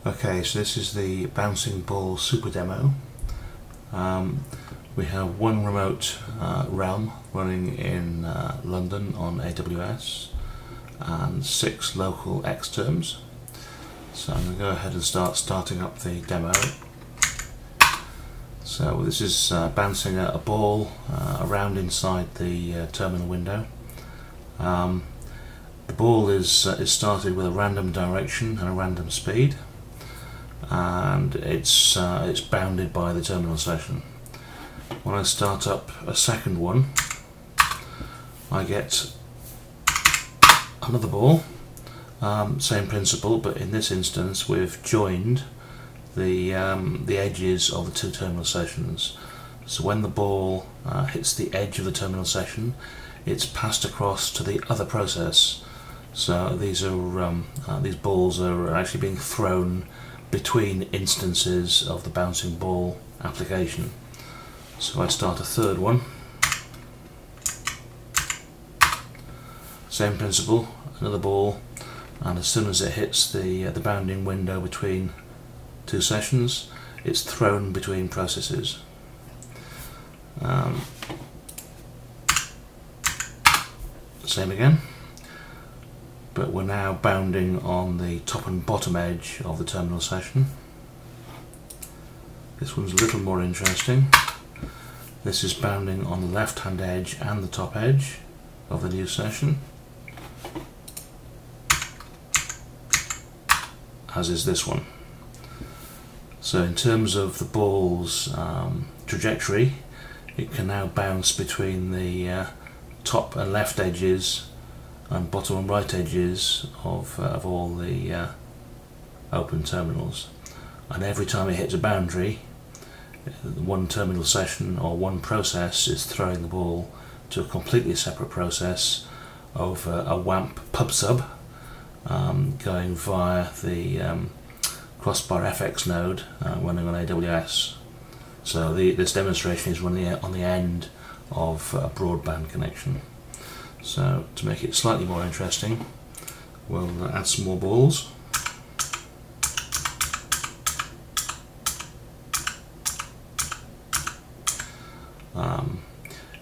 Okay, so this is the bouncing ball super demo. We have one remote realm running in London on AWS and 6 local XTerms. So I'm going to go ahead and starting up the demo. So this is bouncing a ball around inside the terminal window. The ball is started with a random direction and a random speed, and it's bounded by the terminal session. When I start up a second one, I get another ball, same principle, but in this instance we've joined the edges of the 2 terminal sessions. So when the ball hits the edge of the terminal session, it's passed across to the other process. So these balls are actually being thrown between instances of the bouncing ball application. So I start a third one. Same principle, another ball, and as soon as it hits the bounding window between 2 sessions, it's thrown between processes. Same again, but we're now bounding on the top and bottom edge of the terminal session. This one's a little more interesting. This is bounding on the left hand edge and the top edge of the new session, as is this one. So in terms of the ball's trajectory, it can now bounce between the top and left edges and bottom and right edges of all the open terminals, and every time it hits a boundary, one terminal session or one process is throwing the ball to a completely separate process of a WAMP pub sub going via the crossbar-FX node running on AWS. So this demonstration is running on the end of a broadband connection. So to make it slightly more interesting, we'll add some more balls.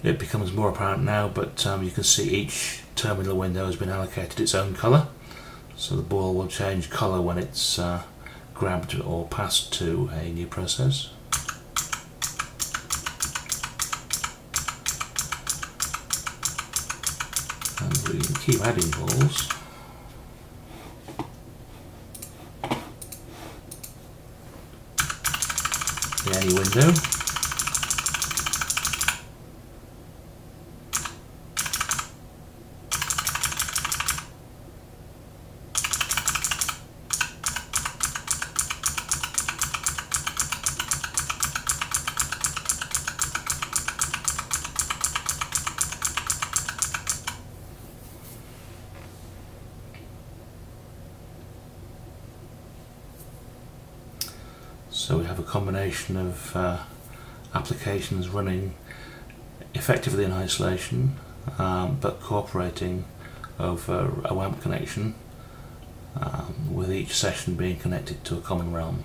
It becomes more apparent now, but you can see each terminal window has been allocated its own colour. So the ball will change colour when it's grabbed or passed to a new process. And we can keep adding balls. The any window. So we have a combination of applications running effectively in isolation, but cooperating over a WAMP connection, with each session being connected to a common realm.